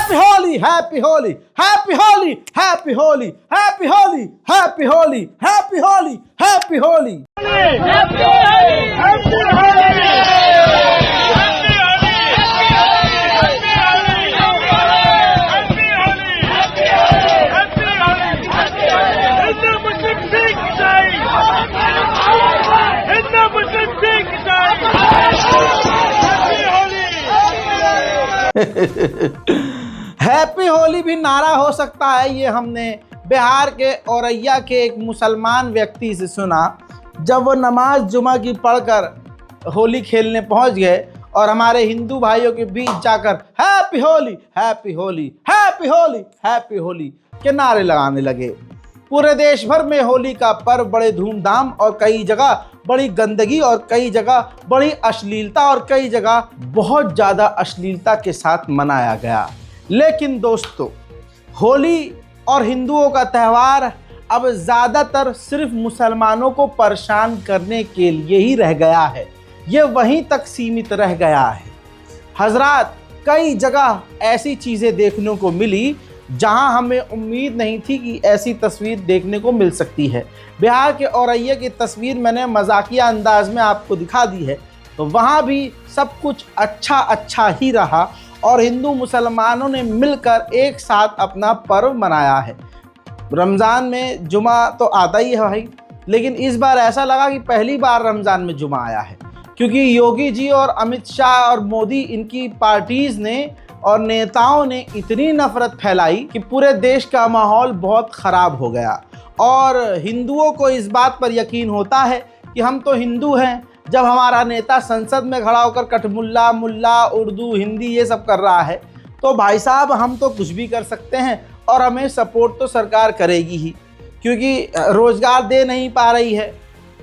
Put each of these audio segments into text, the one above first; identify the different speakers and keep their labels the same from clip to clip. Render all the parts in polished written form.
Speaker 1: Happy Holi, happy Holi, happy Holi, happy Holi, happy Holi, happy Holi, happy Holi, happy Holi. Happy Holi भी नारा हो सकता है, ये हमने बिहार के औरैया के एक मुसलमान व्यक्ति से सुना। जब वो नमाज जुमा की पढ़कर होली खेलने पहुंच गए और हमारे हिंदू भाइयों के बीच जाकर happy Holi, happy Holi, happy Holi, happy Holi के नारे लगाने लगे। पूरे देश भर में होली का पर्व बड़े धूमधाम और कई जगह बड़ी गंदगी और कई जगह बड़ी अश्लीलता और कई जगह बहुत ज़्यादा अश्लीलता के साथ मनाया गया। लेकिन दोस्तों, होली और हिंदुओं का त्यौहार अब ज़्यादातर सिर्फ मुसलमानों को परेशान करने के लिए ही रह गया है, ये वहीं तक सीमित रह गया है। हजरात, कई जगह ऐसी चीज़ें देखने को मिली जहां हमें उम्मीद नहीं थी कि ऐसी तस्वीर देखने को मिल सकती है। बिहार के औरैया की तस्वीर मैंने मजाकिया अंदाज में आपको दिखा दी है, तो वहां भी सब कुछ अच्छा ही रहा और हिंदू मुसलमानों ने मिलकर एक साथ अपना पर्व मनाया है। रमज़ान में जुमा तो आता ही है भाई, लेकिन इस बार ऐसा लगा कि पहली बार रमज़ान में जुमा आया है, क्योंकि योगी जी और अमित शाह और मोदी, इनकी पार्टीज़ ने और नेताओं ने इतनी नफरत फैलाई कि पूरे देश का माहौल बहुत ख़राब हो गया। और हिंदुओं को इस बात पर यकीन होता है कि हम तो हिंदू हैं, जब हमारा नेता संसद में खड़ा होकर कठमुल्ला मुल्ला उर्दू हिंदी ये सब कर रहा है, तो भाई साहब हम तो कुछ भी कर सकते हैं और हमें सपोर्ट तो सरकार करेगी ही, क्योंकि रोज़गार दे नहीं पा रही है,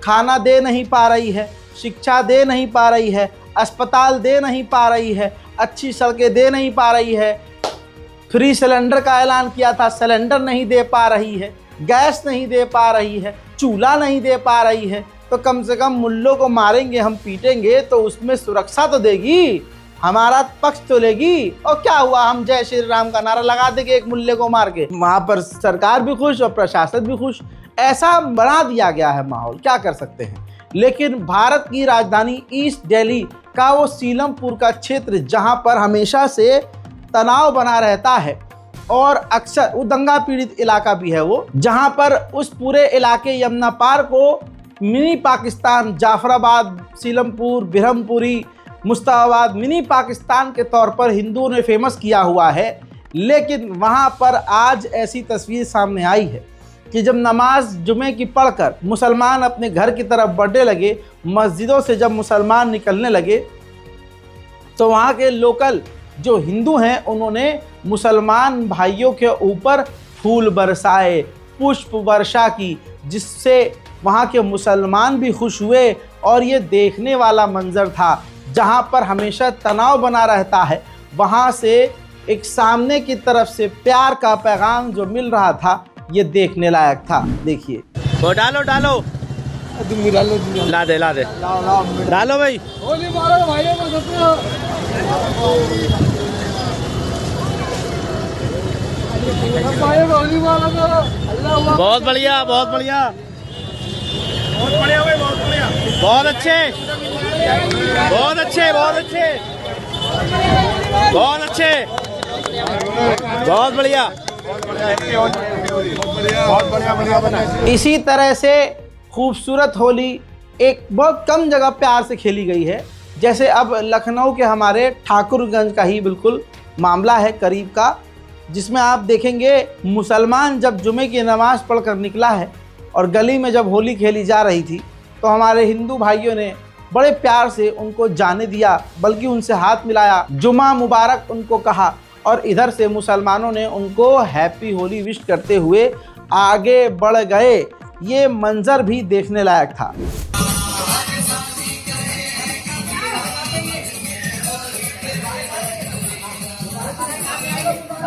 Speaker 1: खाना दे नहीं पा रही है, शिक्षा दे नहीं पा रही है, अस्पताल दे नहीं पा रही है, अच्छी सड़कें दे नहीं पा रही है, फ्री सिलेंडर का ऐलान किया था, सिलेंडर नहीं दे पा रही है, गैस नहीं दे पा रही है, चूल्हा नहीं दे पा रही है। तो कम से कम मुल्लों को मारेंगे हम, पीटेंगे तो उसमें सुरक्षा तो देगी, हमारा पक्ष तो लेगी। और क्या हुआ, हम जय श्री राम का नारा लगा देंगे एक मुल्ले को मार के, वहाँ पर सरकार भी खुश और प्रशासन भी खुश। ऐसा बना दिया गया है माहौल, क्या कर सकते हैं। लेकिन भारत की राजधानी ईस्ट दिल्ली का वो सीलमपुर का क्षेत्र, जहां पर हमेशा से तनाव बना रहता है और अक्सर वो दंगा पीड़ित इलाका भी है, वो जहां पर उस पूरे इलाके यमुना पार को मिनी पाकिस्तान, जाफराबाद, सीलमपुर, बिरहमपुरी, मुस्ताबाद मिनी पाकिस्तान के तौर पर हिंदुओं ने फेमस किया हुआ है। लेकिन वहां पर आज ऐसी तस्वीर सामने आई है कि जब नमाज जुमे की पढ़कर मुसलमान अपने घर की तरफ बढ़ने लगे, मस्जिदों से जब मुसलमान निकलने लगे, तो वहाँ के लोकल जो हिंदू हैं उन्होंने मुसलमान भाइयों के ऊपर फूल बरसाए, पुष्प वर्षा की, जिससे वहाँ के मुसलमान भी खुश हुए। और ये देखने वाला मंजर था, जहाँ पर हमेशा तनाव बना रहता है, वहाँ से एक सामने की तरफ से प्यार का पैगाम जो मिल रहा था, ये देखने लायक था। देखिए,
Speaker 2: वो डालो डालो ला दे डालो भाई। बहुत बढ़िया, बहुत बढ़िया, बहुत बढ़िया भाई, बहुत बढ़िया, बहुत अच्छे, बहुत अच्छे, बहुत अच्छे, बहुत अच्छे, बहुत बढ़िया, बहुत बढ़िया।
Speaker 1: इसी तरह से खूबसूरत होली एक बहुत कम जगह प्यार से खेली गई है। जैसे अब लखनऊ के हमारे ठाकुरगंज का ही बिल्कुल मामला है करीब का, जिसमें आप देखेंगे मुसलमान जब जुमे की नमाज़ पढ़कर निकला है और गली में जब होली खेली जा रही थी, तो हमारे हिंदू भाइयों ने बड़े प्यार से उनको जाने दिया, बल्कि उनसे हाथ मिलाया, जुमा मुबारक उनको कहा, और इधर से मुसलमानों ने उनको हैप्पी होली विश करते हुए आगे बढ़ गए। ये मंजर भी देखने लायक था।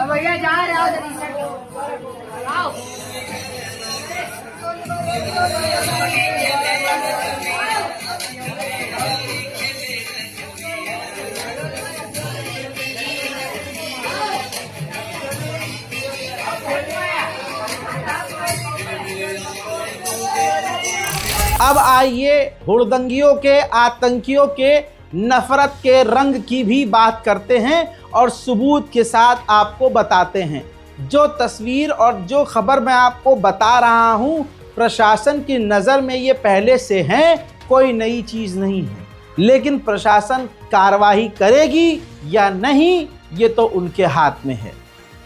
Speaker 3: भैया जा रहे हो,
Speaker 1: अब आइए हुड़दंगियों के, आतंकियों के नफरत के रंग की भी बात करते हैं और सबूत के साथ आपको बताते हैं। जो तस्वीर और जो खबर मैं आपको बता रहा हूं, प्रशासन की नज़र में ये पहले से हैं, कोई नई चीज़ नहीं है। लेकिन प्रशासन कार्रवाई करेगी या नहीं, ये तो उनके हाथ में है।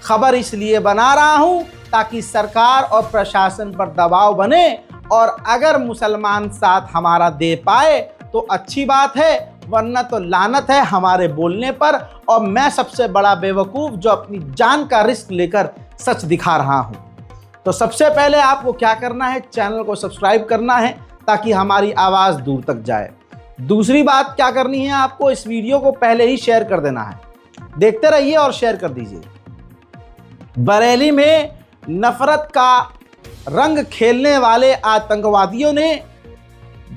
Speaker 1: खबर इसलिए बना रहा हूं ताकि सरकार और प्रशासन पर दबाव बने, और अगर मुसलमान साथ हमारा दे पाए तो अच्छी बात है, वरना तो लानत है हमारे बोलने पर। और मैं सबसे बड़ा बेवकूफ़ जो अपनी जान का रिस्क लेकर सच दिखा रहा हूं। तो सबसे पहले आपको क्या करना है, चैनल को सब्सक्राइब करना है ताकि हमारी आवाज़ दूर तक जाए। दूसरी बात क्या करनी है, आपको इस वीडियो को पहले ही शेयर कर देना है। देखते रहिए और शेयर कर दीजिए। बरेली में नफरत का रंग खेलने वाले आतंकवादियों ने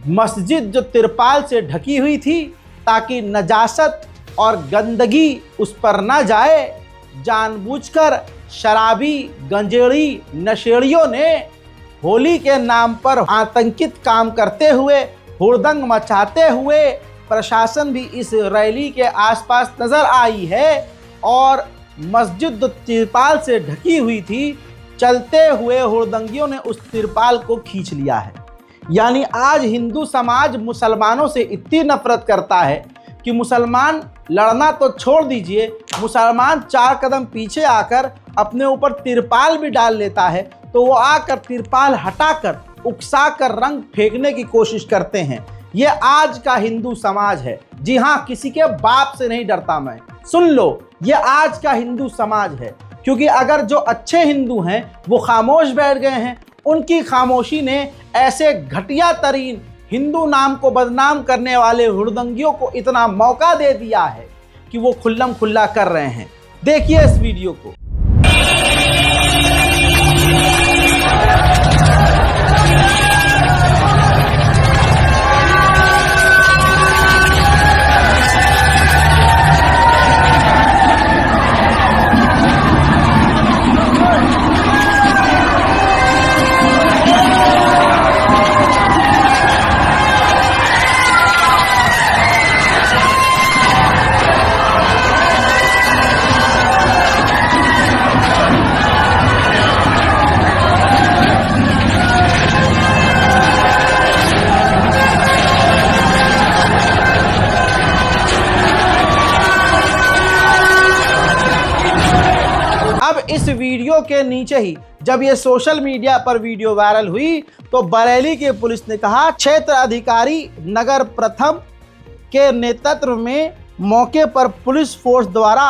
Speaker 1: मस्जिद जो तिरपाल से ढकी हुई थी ताकि नजासत और गंदगी उस पर ना जाए, जानबूझकर शराबी, गंजेड़ी, नशेड़ियों ने होली के नाम पर आतंकित काम करते हुए, हुड़दंग मचाते हुए, प्रशासन भी इस रैली के आसपास नजर आई है और मस्जिद जो तिरपाल से ढकी हुई थी, चलते हुए हुड़दंगियों ने उस तिरपाल को खींच लिया है। यानी आज हिंदू समाज मुसलमानों से इतनी नफरत करता है कि मुसलमान लड़ना तो छोड़ दीजिए, मुसलमान 4 कदम पीछे आकर अपने ऊपर तिरपाल भी डाल लेता है तो वो आकर तिरपाल हटाकर उकसाकर रंग फेंकने की कोशिश करते हैं। ये आज का हिंदू समाज है। जी हाँ, किसी के बाप से नहीं डरता मैं। सुन लो, ये आज का हिंदू समाज है। क्योंकि अगर जो अच्छे हिंदू हैं वो खामोश बैठ गए हैं, उनकी खामोशी ने ऐसे घटिया तरीन हिंदू नाम को बदनाम करने वाले हुड़दंगियों को इतना मौका दे दिया है कि वो खुल्लम खुल्ला कर रहे हैं। देखिए इस वीडियो को। इस वीडियो के नीचे ही जब ये सोशल मीडिया पर वीडियो वायरल हुई तो बरेली की पुलिस ने कहा, क्षेत्र अधिकारी नगर प्रथम के नेतृत्व में मौके पर पुलिस फोर्स द्वारा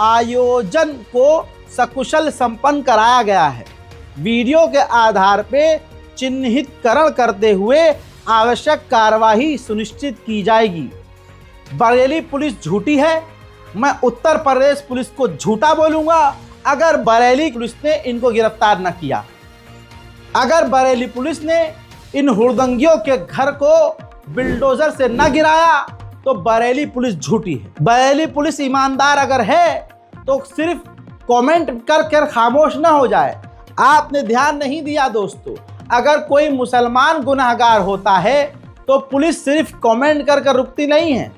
Speaker 1: आयोजन को सकुशल संपन्न कराया गया है। वीडियो के आधार पर चिन्हितकरण करते हुए आवश्यक कार्रवाई सुनिश्चित की जाएगी। बरेली पुलिस झूठी है, मैं उत्तर प्रदेश पुलिस को झूठा बोलूँगा अगर बरेली पुलिस ने इनको गिरफ्तार न किया। अगर बरेली पुलिस ने इन हुड़दंगियों के घर को बिल्डोजर से न गिराया तो बरेली पुलिस झूठी है। बरेली पुलिस ईमानदार अगर है तो सिर्फ कमेंट कर खामोश ना हो जाए। आपने ध्यान नहीं दिया दोस्तों, अगर कोई मुसलमान गुनहगार होता है तो पुलिस सिर्फ कमेंट कर रुकती नहीं है।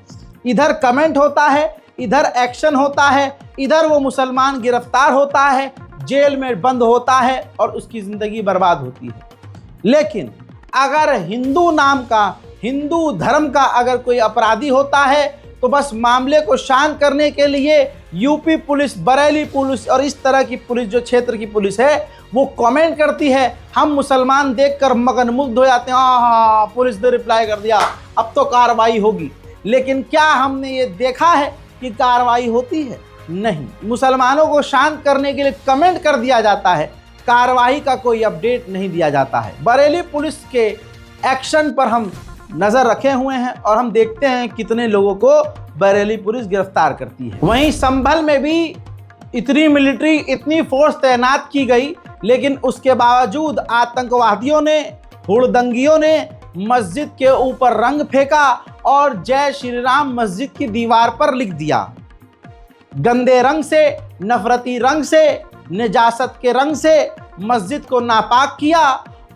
Speaker 1: इधर कमेंट होता है, इधर एक्शन होता है, इधर वो मुसलमान गिरफ्तार होता है, जेल में बंद होता है और उसकी ज़िंदगी बर्बाद होती है। लेकिन अगर हिंदू नाम का, हिंदू धर्म का अगर कोई अपराधी होता है तो बस मामले को शांत करने के लिए यूपी पुलिस, बरेली पुलिस और इस तरह की पुलिस जो क्षेत्र की पुलिस है वो कमेंट करती है। हम मुसलमान देखकर मगनमुग्ध हो जाते हैं, हाँ पुलिस ने रिप्लाई कर दिया, अब तो कार्रवाई होगी। लेकिन क्या हमने ये देखा है कि कार्रवाई होती है? नहीं। मुसलमानों को शांत करने के लिए कमेंट कर दिया जाता है, कार्रवाई का कोई अपडेट नहीं दिया जाता है। बरेली पुलिस के एक्शन पर हम नज़र रखे हुए हैं और हम देखते हैं कितने लोगों को बरेली पुलिस गिरफ्तार करती है। वहीं संभल में भी इतनी मिलिट्री, इतनी फोर्स तैनात की गई, लेकिन उसके बावजूद आतंकवादियों ने, हुड़दंगियों ने मस्जिद के ऊपर रंग फेंका और जय श्री राम मस्जिद की दीवार पर लिख दिया। गंदे रंग से, नफरती रंग से, निजासत के रंग से मस्जिद को नापाक किया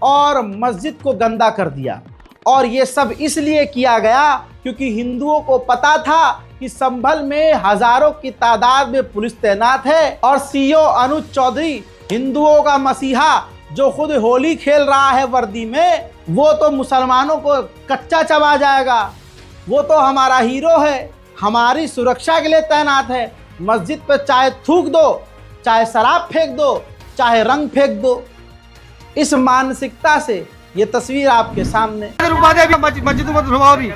Speaker 1: और मस्जिद को गंदा कर दिया। और ये सब इसलिए किया गया क्योंकि हिंदुओं को पता था कि संभल में हजारों की तादाद में पुलिस तैनात है और सीओ अनुज चौधरी हिंदुओं का मसीहा जो खुद होली खेल रहा है वर्दी में, वो तो मुसलमानों को कच्चा चबा जाएगा। वो तो हमारा हीरो है, हमारी सुरक्षा के लिए तैनात है। मस्जिद पर चाहे थूक दो, चाहे शराब फेंक दो, चाहे रंग फेंक दो। इस मानसिकता से ये तस्वीर आपके सामने।
Speaker 4: मस्जिद मत घुमाओ भी।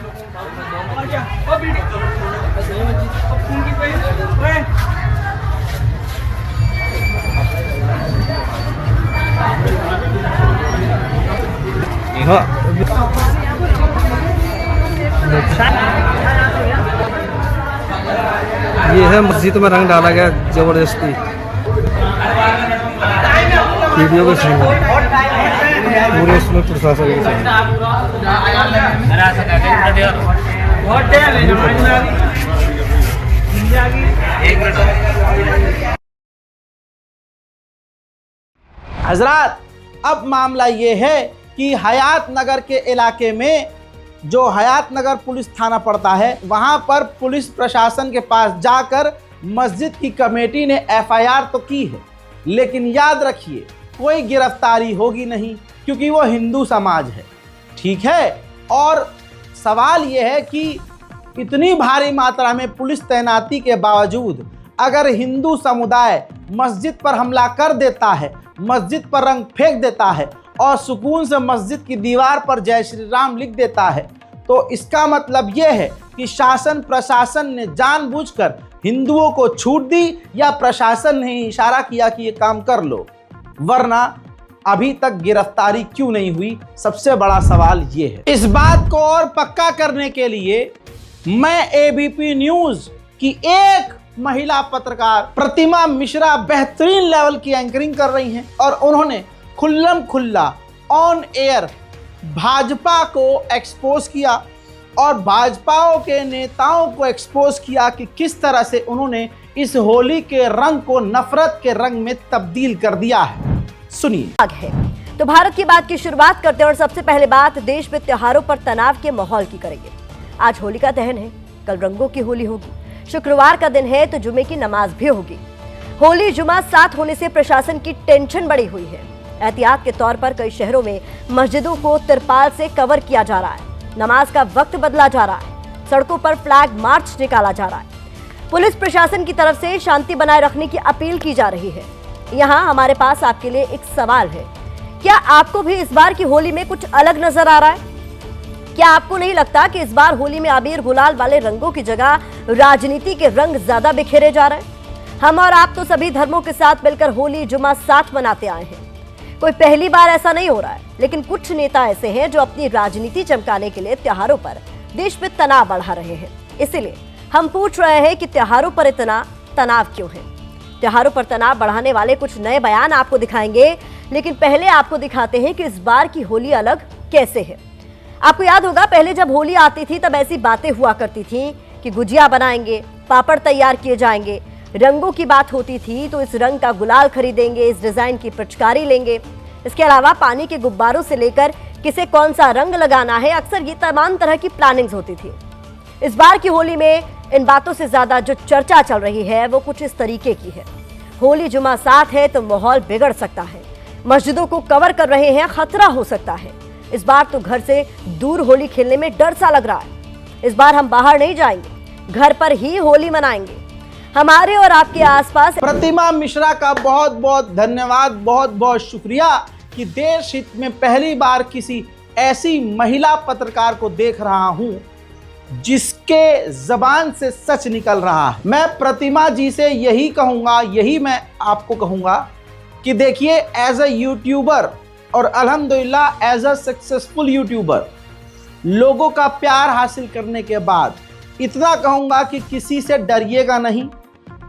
Speaker 4: ये है मस्जिद में रंग डाला गया जबरदस्ती, वीडियो के सामने पूरे इसमें प्रशासन के सामने।
Speaker 1: हजरात, अब मामला ये है कि हयात नगर के इलाके में जो हयात नगर पुलिस थाना पड़ता है, वहां पर पुलिस प्रशासन के पास जाकर मस्जिद की कमेटी ने एफआईआर तो की है, लेकिन याद रखिए कोई गिरफ्तारी होगी नहीं क्योंकि वो हिंदू समाज है। ठीक है, और सवाल ये है कि इतनी भारी मात्रा में पुलिस तैनाती के बावजूद अगर हिंदू समुदाय मस्जिद पर हमला कर देता है, मस्जिद पर रंग फेंक देता है और सुकून से मस्जिद की दीवार पर जय श्री राम लिख देता है, तो इसका मतलब यह है कि शासन प्रशासन ने जानबूझकर हिंदुओं को छूट दी या प्रशासन ने इशारा किया कि ये काम कर लो, वरना अभी तक गिरफ्तारी क्यों नहीं हुई? सबसे बड़ा सवाल ये है। इस बात को और पक्का करने के लिए मैं एबीपी न्यूज की एक महिला पत्रकार प्रतिमा मिश्रा बेहतरीन लेवल की एंकरिंग कर रही हैं और उन्होंने खुल्लम खुल्ला ऑन एयर भाजपा को एक्सपोज किया और भाजपाओं के नेताओं को एक्सपोज किया कि किस तरह से उन्होंने इस होली के रंग को नफरत के रंग में तब्दील कर दिया है। सुनिए।
Speaker 5: तो भारत की बात की शुरुआत करते हैं और सबसे पहले बात देश में त्योहारों पर तनाव के माहौल की करेंगे। आज होलिका दहन है, कल रंगों की होली होगी, शुक्रवार का दिन है तो जुमे की नमाज भी होगी। होली जुमा साथ होने से प्रशासन की टेंशन बढ़ी हुई है। एहतियात के तौर पर कई शहरों में मस्जिदों को तिरपाल से कवर किया जा रहा है, नमाज का वक्त बदला जा रहा है, सड़कों पर फ्लैग मार्च निकाला जा रहा है। पुलिस प्रशासन की तरफ से शांति बनाए रखने की अपील की जा रही है। यहाँ हमारे पास आपके लिए एक सवाल है, क्या आपको भी इस बार की होली में कुछ अलग नजर आ रहा है? क्या आपको नहीं लगता कि इस बार होली में अबीर गुलाल वाले रंगों की जगह राजनीति के रंग ज्यादा बिखेरे जा रहे हैं? हम और आप तो सभी धर्मों के साथ मिलकर होली जुमा साथ मनाते आए हैं, कोई पहली बार ऐसा नहीं हो रहा है, लेकिन कुछ नेता ऐसे हैं जो अपनी राजनीति चमकाने के लिए त्योहारों पर देश में तनाव बढ़ा रहे हैं। इसीलिए हम पूछ रहे हैं कि त्योहारों पर इतना तनाव क्यों है? त्योहारों पर तनाव बढ़ाने वाले कुछ नए बयान आपको दिखाएंगे, लेकिन पहले आपको दिखाते हैं कि इस बार की होली अलग कैसे है। आपको याद होगा पहले जब होली आती थी तब ऐसी बातें हुआ करती थी कि गुजिया बनाएंगे, पापड़ तैयार किए जाएंगे, रंगों की बात होती थी तो इस रंग का गुलाल खरीदेंगे, इस डिजाइन की पिचकारी लेंगे। इसके अलावा पानी के गुब्बारों से लेकर किसे कौन सा रंग लगाना है, अक्सर ये तमाम तरह की प्लानिंग्स होती थी। इस बार की होली में इन बातों से ज्यादा जो चर्चा चल रही है वो कुछ इस तरीके की है। होली जुमा साथ है तो माहौल बिगड़ सकता है, मस्जिदों को कवर कर रहे हैं, खतरा हो सकता है। इस बार तो घर से दूर होली खेलने में डर सा लग रहा है। इस बार हम बाहर नहीं जाएंगे, घर पर ही होली मनाएंगे। हमारे और आपके आसपास
Speaker 1: प्रतिमा मिश्रा का बहुत बहुत धन्यवाद, बहुत बहुत शुक्रिया कि देश हित में पहली बार किसी ऐसी महिला पत्रकार को देख रहा हूं जिसके जबान से सच निकल रहा है। मैं प्रतिमा जी से यही कहूंगा, यही मैं आपको कहूंगा कि देखिए, एज अ यूट्यूबर और अल्हम्दुलिल्लाह एज अ सक्सेसफुल यूट्यूबर, लोगों का प्यार हासिल करने के बाद इतना कहूंगा कि किसी से डरिएगा नहीं।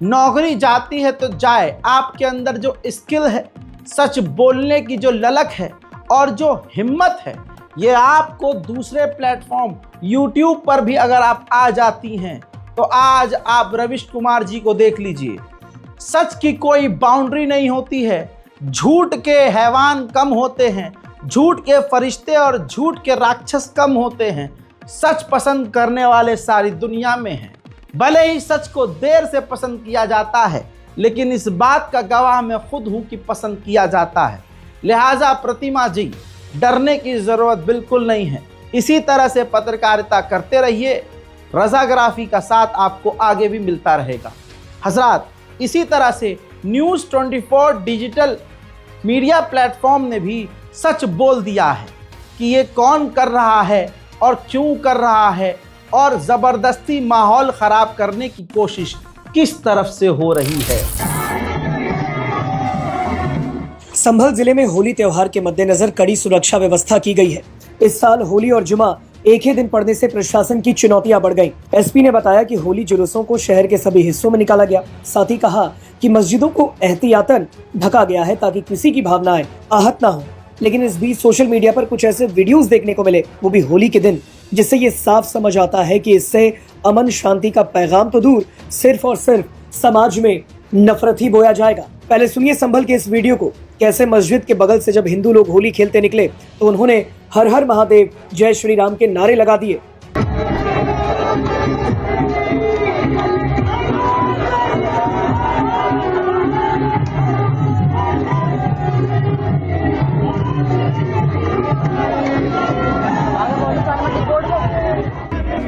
Speaker 1: नौकरी जाती है तो जाए, आपके अंदर जो स्किल है, सच बोलने की जो ललक है और जो हिम्मत है, ये आपको दूसरे प्लेटफॉर्म YouTube पर भी अगर आप आ जाती हैं तो आज आप रविश कुमार जी को देख लीजिए। सच की कोई बाउंड्री नहीं होती है, झूठ के हैवान कम होते हैं झूठ के फरिश्ते और झूठ के राक्षस कम होते हैं, सच पसंद करने वाले सारी दुनिया में हैं। भले ही सच को देर से पसंद किया जाता है, लेकिन इस बात का गवाह मैं खुद हूं कि पसंद किया जाता है। लिहाजा प्रतिमा जी, डरने की ज़रूरत बिल्कुल नहीं है। इसी तरह से पत्रकारिता करते रहिए, रज़ाग्राफी का साथ आपको आगे भी मिलता रहेगा। हजरात, इसी तरह से न्यूज़ 24 डिजिटल मीडिया प्लेटफॉर्म ने भी सच बोल दिया है कि ये कौन कर रहा है और क्यों कर रहा है और ज़बरदस्ती माहौल ख़राब करने की कोशिश किस तरफ से हो रही है।
Speaker 6: संभल जिले में होली त्योहार के मद्देनजर कड़ी सुरक्षा व्यवस्था की गई है। इस साल होली और जुमा एक ही दिन पड़ने से प्रशासन की चुनौतियां बढ़ गईं। एसपी ने बताया कि होली जुलूसों को शहर के सभी हिस्सों में निकाला गया। साथ ही कहा कि मस्जिदों को एहतियातन ढका गया है ताकि किसी की भावनाएं आहत ना हो। लेकिन इस बीच सोशल मीडिया पर कुछ ऐसे वीडियोस देखने को मिले, वो भी होली के दिन, जिससे ये साफ समझ आता है कि इससे अमन शांति का पैगाम तो दूर, सिर्फ और सिर्फ समाज में नफरत ही बोया जाएगा। पहले सुनिए संभल के इस वीडियो को। कैसे मस्जिद के बगल से जब हिंदू लोग होली खेलते निकले तो उन्होंने हर हर महादेव, जय श्री राम के नारे लगा दिए।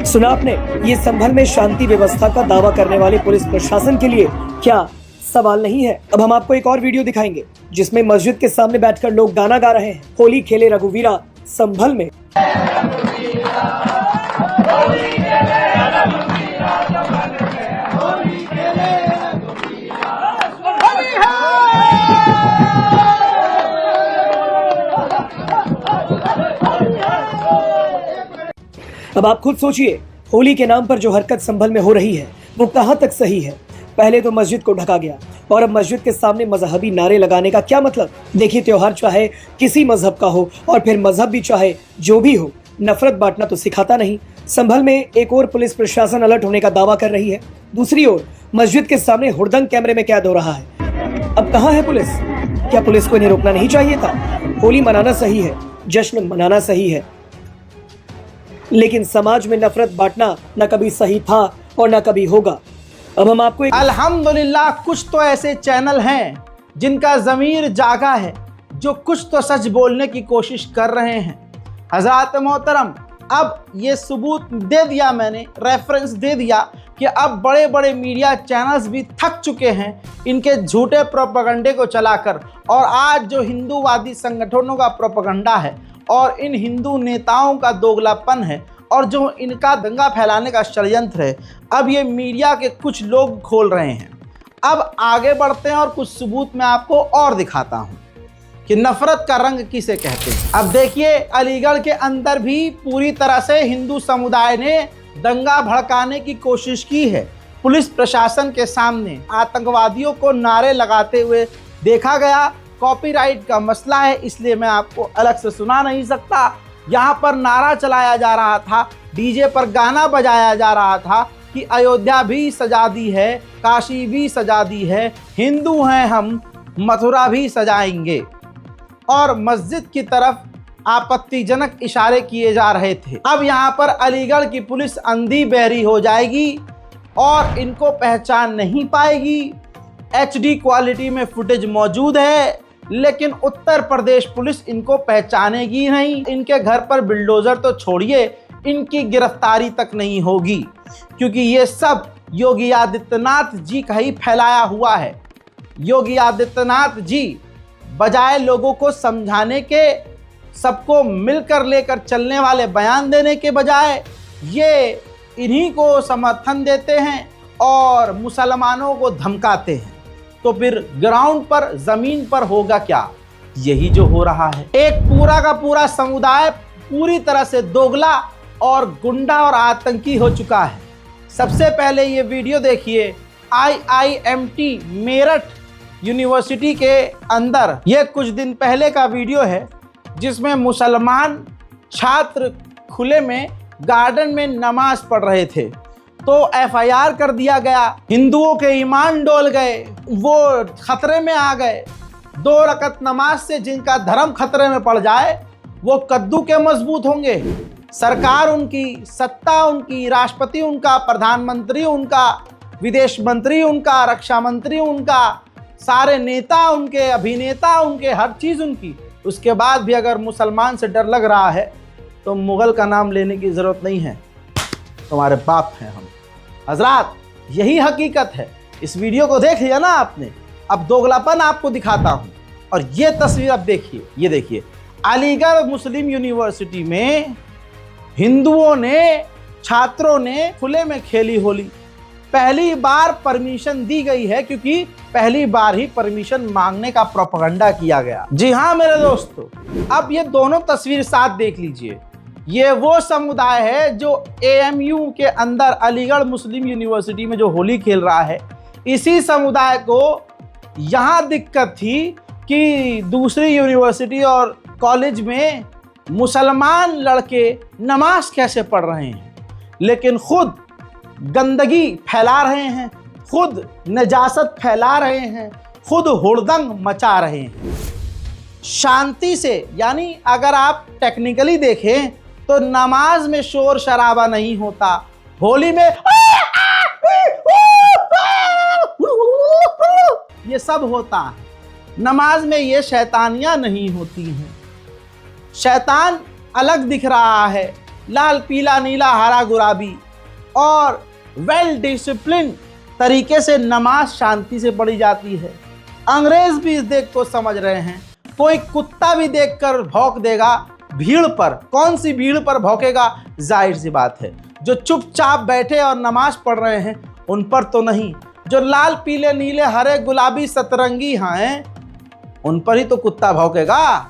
Speaker 6: सुना आपने, ये संभल में शांति व्यवस्था का दावा करने वाले पुलिस प्रशासन के लिए क्या सवाल नहीं है। अब हम आपको एक और वीडियो दिखाएंगे जिसमें मस्जिद के सामने बैठकर लोग गाना गा रहे हैं, होली खेले रघुवीरा संभल में। अब आप खुद सोचिए, होली के नाम पर जो हरकत संभल में हो रही है वो कहां तक सही है। पहले तो मस्जिद को ढका गया और अब मस्जिद के सामने मजहबी नारे लगाने का क्या मतलब। देखिए, त्योहार चाहे किसी मजहब का हो और फिर मजहब भी चाहे जो भी हो, नफरत बांटना तो सिखाता नहीं। संभल में एक और पुलिस प्रशासन अलर्ट होने का दावा कर रही है, दूसरी ओर मस्जिद के सामने हुड़दंग कैमरे में कैद हो रहा है। अब कहाँ है पुलिस? क्या पुलिस को इन्हें रोकना नहीं चाहिए था? होली मनाना सही है, जश्न मनाना सही है, लेकिन समाज में नफरत बांटना न कभी सही था और न कभी होगा। अब हम आपको
Speaker 1: अल्हम्दुलिल्लाह कुछ तो ऐसे चैनल हैं जिनका ज़मीर जागा है, जो कुछ तो सच बोलने की कोशिश कर रहे हैं। हज़रात मोहतरम, अब ये सबूत दे दिया मैंने, रेफरेंस दे दिया कि अब बड़े बड़े मीडिया चैनल्स भी थक चुके हैं इनके झूठे प्रोपेगेंडे को चलाकर। और आज जो हिंदूवादी संगठनों का प्रोपेगेंडा है और इन हिंदू नेताओं का दोगलापन है और जो इनका दंगा फैलाने का षड्यंत्र है, अब ये मीडिया के कुछ लोग खोल रहे हैं। अब आगे बढ़ते हैं और कुछ सबूत मैं आपको और दिखाता हूं कि नफरत का रंग किसे कहते हैं। अब देखिए, अलीगढ़ के अंदर भी पूरी तरह से हिंदू समुदाय ने दंगा भड़काने की कोशिश की है। पुलिस प्रशासन के सामने आतंकवादियों को नारे लगाते हुए देखा गया। कॉपीराइट का मसला है, इसलिए मैं आपको अलग से सुना नहीं सकता। यहाँ पर नारा चलाया जा रहा था, डीजे पर गाना बजाया जा रहा था कि अयोध्या भी सजा दी है, काशी भी सजा दी है, हिंदू हैं हम, मथुरा भी सजाएंगे। और मस्जिद की तरफ आपत्तिजनक इशारे किए जा रहे थे। अब यहाँ पर अलीगढ़ की पुलिस अंधी बहरी हो जाएगी और इनको पहचान नहीं पाएगी। HD क्वालिटी में फुटेज मौजूद है, लेकिन उत्तर प्रदेश पुलिस इनको पहचानेगी नहीं। इनके घर पर बिल्डोजर तो छोड़िए, इनकी गिरफ्तारी तक नहीं होगी, क्योंकि ये सब योगी आदित्यनाथ जी का ही फैलाया हुआ है। योगी आदित्यनाथ जी बजाय लोगों को समझाने के, सबको मिलकर लेकर चलने वाले बयान देने के बजाय ये इन्हीं को समर्थन देते हैं और मुसलमानों को धमकाते हैं। तो फिर ग्राउंड पर, जमीन पर होगा क्या? यही जो हो रहा है। एक पूरा का पूरा समुदाय पूरी तरह से दोगला और गुंडा और आतंकी हो चुका है। सबसे पहले ये वीडियो देखिए, IIMT मेरठ यूनिवर्सिटी के अंदर ये कुछ दिन पहले का वीडियो है, जिसमें मुसलमान छात्र खुले में गार्डन में नमाज पढ़ रहे थे। तो FIR कर दिया गया, हिंदुओं के ईमान डोल गए, वो खतरे में आ गए। 2 रकत नमाज से जिनका धर्म खतरे में पड़ जाए वो कद्दू के मजबूत होंगे। सरकार उनकी, सत्ता उनकी, राष्ट्रपति उनका, प्रधानमंत्री उनका, विदेश मंत्री उनका, रक्षा मंत्री उनका, सारे नेता उनके, अभिनेता उनके, हर चीज़ उनकी। उसके बाद भी अगर मुसलमान से डर लग रहा है तो मुग़ल का नाम लेने की ज़रूरत नहीं है, तुम्हारे बाप हैं हम। हजरात, यही हकीकत है। इस वीडियो को देख लिया ना आपने, अब दोगलापन आपको दिखाता हूँ। और ये तस्वीर अब देखिए, ये देखिए, अलीगढ़ मुस्लिम यूनिवर्सिटी में हिंदुओं ने, छात्रों ने खुले में खेली होली। पहली बार परमिशन दी गई है क्योंकि पहली बार ही परमिशन मांगने का प्रोपेगेंडा किया गया। जी हाँ मेरे दोस्तों, अब ये दोनों तस्वीर साथ देख लीजिए। ये वो समुदाय है जो AMU के अंदर अलीगढ़ मुस्लिम यूनिवर्सिटी में जो होली खेल रहा है। इसी समुदाय को यहाँ दिक्कत थी कि दूसरी यूनिवर्सिटी और कॉलेज में मुसलमान लड़के नमाज कैसे पढ़ रहे हैं, लेकिन खुद गंदगी फैला रहे हैं, खुद नजासत फैला रहे हैं, खुद हुड़दंग मचा रहे हैं। शांति से, यानी अगर आप टेक्निकली देखें तो नमाज में शोर शराबा नहीं होता, होली में ये सब होता है। नमाज में ये शैतानियां नहीं होती हैं। शैतान अलग दिख रहा है, लाल पीला नीला हरा गुलाबी, और वेल डिसिप्लिन तरीके से नमाज शांति से पढ़ी जाती है। अंग्रेज भी इस देख को समझ रहे हैं। कोई कुत्ता भी देखकर भौंक देगा भीड़ पर, कौन सी भीड़ पर भौंकेगा? जाहिर सी बात है, जो चुपचाप बैठे और नमाज पढ़ रहे हैं उन पर तो नहीं। जो लाल पीले नीले हरे गुलाबी सतरंगी हैं उन पर ही तो कुत्ता भौंकेगा।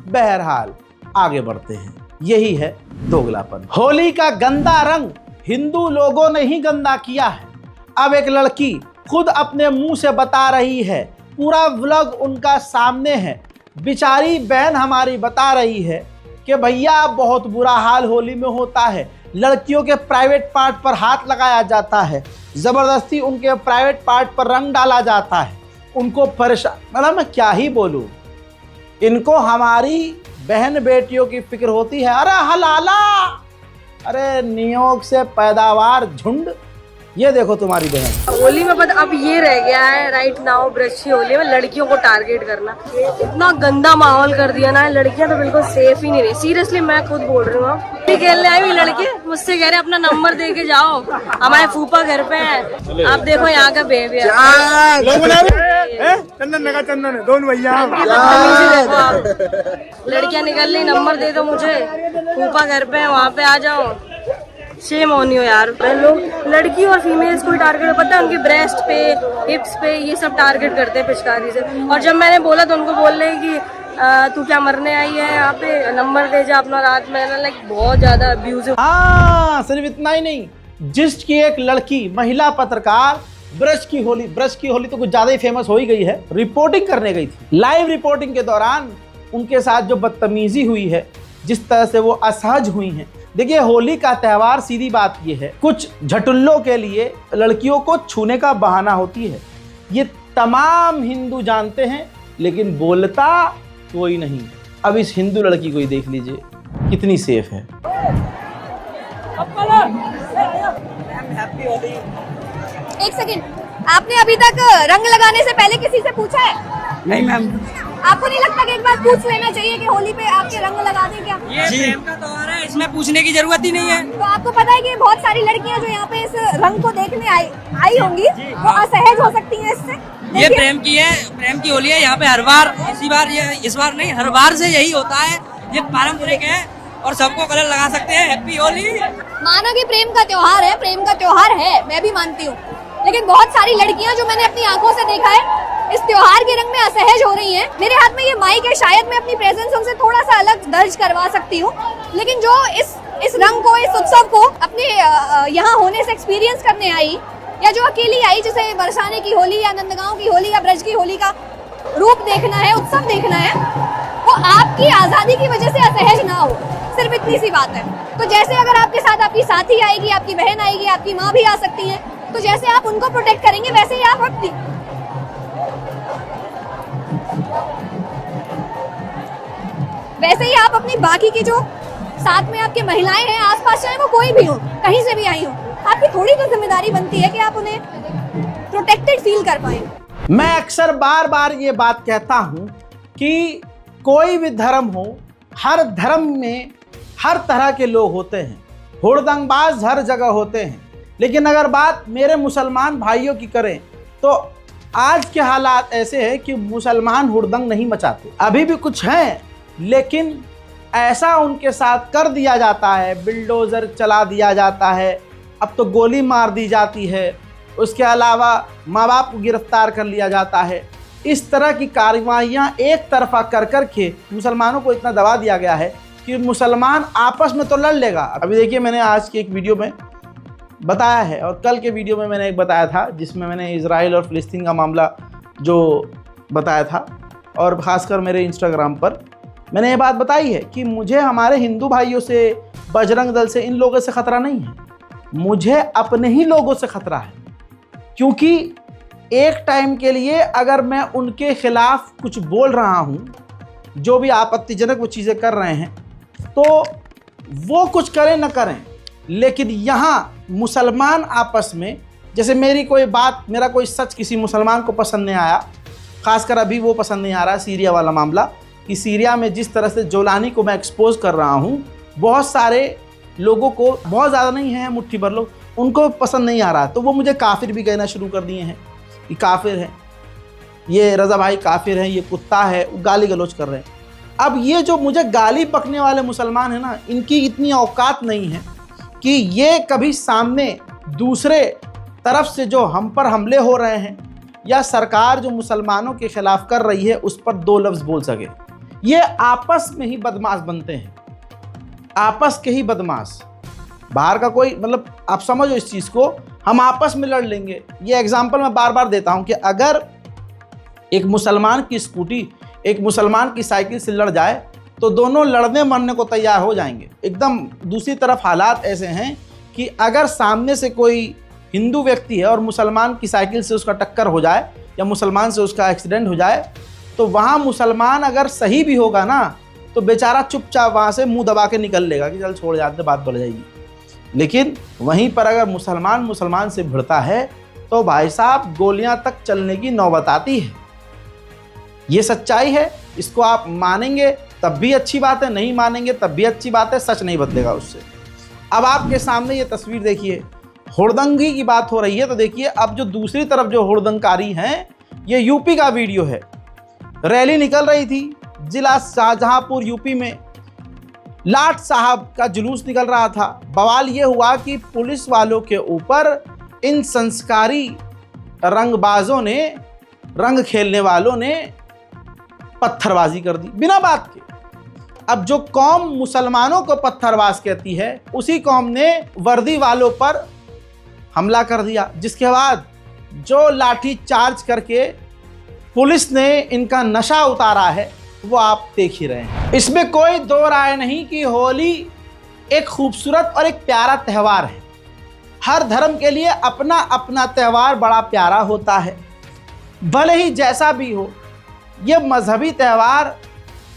Speaker 1: बहरहाल आगे बढ़ते हैं, यही है दोगलापन। होली का गंदा रंग हिंदू लोगों ने ही गंदा किया है। अब एक लड़की खुद अपने मुंह से बता रही है, पूरा व्लॉग उनका सामने है। बेचारी बहन हमारी बता रही है कि भैया बहुत बुरा हाल होली में होता है, लड़कियों के प्राइवेट पार्ट पर हाथ लगाया जाता है, ज़बरदस्ती उनके प्राइवेट पार्ट पर रंग डाला जाता है, उनको परेशान। मतलब मैं क्या ही बोलूँ, इनको हमारी बहन बेटियों की फिक्र होती है। अरे हलाला, अरे नियोग से पैदावार झुंड, ये देखो तुम्हारी बहन।
Speaker 7: होली में पता अब ये रह गया है राइट नाउ, ब्रश की होली में लड़कियों को टारगेट करना, इतना गंदा माहौल कर दिया ना। लड़कियां तो बिल्कुल सेफ ही नहीं रही, सीरियसली मैं खुद बोल रही हूँ। खेलने आई हुई लड़के मुझसे कह रहे अपना नंबर दे के जाओ, हमारे फूफा घर पे है। आप देखो यहाँ का बिहेवियर,
Speaker 4: चंदन दोनों भैया।
Speaker 7: लड़कियां निकल ली, नंबर दे दो मुझे, फूफा घर पे है, वहाँ पे आ जाओ। शेम ऑन यू यार। लोग लड़की और फीमेल्स को टारगेट, पता है उनके ब्रेस्ट पे, हिप्स पे, ये सब टारगेट करते हैं पिचकारी से। और जब मैंने बोला तो उनको बोल रहे हैं कि तू क्या मरने आई है यहाँ पे, नंबर दे जा अपना। रात में लाइक बहुत ज्यादा अब्यूजिव।
Speaker 1: हाँ, सिर्फ इतना ही नहीं, जिस्ट की एक लड़की महिला पत्रकार ब्रश की होली तो कुछ ज्यादा ही फेमस हो ही गई है, रिपोर्टिंग करने गई थी। लाइव रिपोर्टिंग के दौरान उनके साथ जो बदतमीजी हुई है, जिस तरह से वो असहज हुई हैं। देखिए, होली का त्यौहार, सीधी बात ये है, कुछ झटुल्लों के लिए लड़कियों को छूने का बहाना होती है। ये तमाम हिंदू जानते हैं, लेकिन बोलता कोई नहीं। अब इस हिंदू लड़की को ही देख लीजिए, कितनी सेफ है।
Speaker 3: एक सेकंड, आपने अभी तक रंग लगाने से पहले किसी से पूछा है?
Speaker 8: नहीं मैम।
Speaker 3: आपको नहीं लगता कि एक बार पूछ लेना चाहिए कि होली पे आपके रंग लगा दें क्या?
Speaker 8: ये प्रेम का त्योहार है, इसमें पूछने की जरूरत ही नहीं है।
Speaker 3: तो आपको पता है कि बहुत सारी लड़कियां जो यहाँ पे इस रंग को देखने आई होंगी, वो असहज हो सकती हैं इससे।
Speaker 8: ये प्रेम की होली है। यहाँ पे हर बार, इस बार नहीं, हर बार से यही होता है। ये पारंपरिक है और सबको कलर लगा सकते हैं। हैप्पी होली।
Speaker 3: माना कि प्रेम का त्योहार है, मैं भी मानती हूँ, लेकिन बहुत सारी लड़कियां जो मैंने अपनी आंखों से देखा है इस त्योहार के रंग में असहज हो रही हैं। मेरे हाथ में ये माइक है, शायद मैं अपनी प्रेजेंस उनसे थोड़ा सा अलग दर्ज करवा सकती हूँ, लेकिन जो इस रंग को, इस उत्सव को अपने यहाँ होने से एक्सपीरियंस करने आई, या जो अकेली आई, जिसे बरसाने की होली या नंदगांव की होली या ब्रज की होली का रूप देखना है, उत्सव देखना है, वो आपकी आजादी की वजह से असहज ना हो, सिर्फ इतनी सी बात है। तो जैसे अगर आपके साथ आपकी साथी आएगी, आपकी बहन आएगी, आपकी माँ भी आ सकती है, तो जैसे आप उनको प्रोटेक्ट करेंगे वैसे ही आप अपनी वैसे ही आप अपनी बाकी की जो साथ में आपकी महिलाएं हैं आसपास, चाहे वो कोई भी हो, कहीं से भी आई हो, आपकी थोड़ी तो जिम्मेदारी बनती है कि आप उन्हें प्रोटेक्टेड फील कर पाए।
Speaker 1: मैं अक्सर बार बार ये बात कहता हूँ कि कोई भी धर्म हो, हर धर्म में हर तरह के लोग होते हैं, हुड़दंगबाज हर जगह होते हैं। लेकिन अगर बात मेरे मुसलमान भाइयों की करें तो आज के हालात ऐसे हैं कि मुसलमान हुड़दंग नहीं मचाते, अभी भी कुछ हैं, लेकिन ऐसा उनके साथ कर दिया जाता है, बिल्डोज़र चला दिया जाता है, अब तो गोली मार दी जाती है, उसके अलावा माँ बाप को गिरफ्तार कर लिया जाता है। इस तरह की कार्रवाइयाँ एक तरफा कर कर के मुसलमानों को इतना दबा दिया गया है कि मुसलमान आपस में तो लड़ लेगा। अभी देखिए, मैंने आज की एक वीडियो में बताया है और कल के वीडियो में मैंने एक बताया था जिसमें मैंने इजराइल और फ़िलिस्तीन का मामला जो बताया था, और ख़ासकर मेरे इंस्टाग्राम पर मैंने ये बात बताई है कि मुझे हमारे हिंदू भाइयों से, बजरंग दल से, इन लोगों से ख़तरा नहीं है, मुझे अपने ही लोगों से ख़तरा है। क्योंकि एक टाइम के लिए अगर मैं उनके ख़िलाफ़ कुछ बोल रहा हूँ, जो भी आपत्तिजनक वो चीज़ें कर रहे हैं, तो वो कुछ करें न करें, लेकिन यहाँ मुसलमान आपस में, जैसे मेरी कोई बात, मेरा कोई सच किसी मुसलमान को पसंद नहीं आया, ख़ासकर अभी वो पसंद नहीं आ रहा सीरिया वाला मामला, कि सीरिया में जिस तरह से जोलानी को मैं एक्सपोज कर रहा हूँ, बहुत सारे लोगों को, बहुत ज़्यादा नहीं है, मुट्ठी भर लोग, उनको पसंद नहीं आ रहा, तो वो मुझे काफिर भी कहना शुरू कर दिए हैं कि काफिर है, ये रज़ा भाई काफिर है, ये कुत्ता है, गाली गलौज कर रहे हैं। अब ये जो मुझे गाली बकने वाले मुसलमान हैं ना, इनकी इतनी औकात नहीं है कि ये कभी सामने दूसरे तरफ से जो हम पर हमले हो रहे हैं या सरकार जो मुसलमानों के ख़िलाफ़ कर रही है उस पर दो लफ्ज़ बोल सके। ये आपस में ही बदमाश बनते हैं, आपस के ही बदमाश, बाहर का कोई, मतलब आप समझो इस चीज़ को, हम आपस में लड़ लेंगे। ये एग्जाम्पल मैं बार बार देता हूँ कि अगर एक मुसलमान की स्कूटी एक मुसलमान की साइकिल से लड़ जाए तो दोनों लड़ने मरने को तैयार हो जाएंगे एकदम। दूसरी तरफ हालात ऐसे हैं कि अगर सामने से कोई हिंदू व्यक्ति है और मुसलमान की साइकिल से उसका टक्कर हो जाए या मुसलमान से उसका एक्सीडेंट हो जाए, तो वहाँ मुसलमान अगर सही भी होगा ना, तो बेचारा चुपचाप वहाँ से मुंह दबा के निकल लेगा कि चल छोड़ जाते, बात बढ़ जाएगी। लेकिन वहीं पर अगर मुसलमान मुसलमान से भिड़ता है तो भाई साहब गोलियाँ तक चलने की नौबत आती है। ये सच्चाई है, इसको आप मानेंगे तब भी अच्छी बात है, नहीं मानेंगे तब भी अच्छी बात है, सच नहीं बदलेगा उससे। अब आपके सामने ये तस्वीर देखिए, हुड़दंगी की बात हो रही है, तो देखिए अब जो दूसरी तरफ जो हुड़दंगकारी हैं, ये यूपी का वीडियो है। रैली निकल रही थी जिला शाहजहांपुर यूपी में, लाट साहब का जुलूस निकल रहा था। बवाल ये हुआ कि पुलिस वालों के ऊपर इन संस्कारी रंगबाजों ने, रंग खेलने वालों ने पत्थरबाजी कर दी बिना बात के। अब जो कौम मुसलमानों को पत्थरबाज कहती है, उसी कौम ने वर्दी वालों पर हमला कर दिया, जिसके बाद जो लाठी चार्ज करके पुलिस ने इनका नशा उतारा है वो आप देख ही रहे हैं। इसमें कोई दो राय नहीं कि होली एक खूबसूरत और एक प्यारा त्यौहार है। हर धर्म के लिए अपना अपना त्यौहार बड़ा प्यारा होता है, भले ही जैसा भी हो। ये मजहबी त्यौहार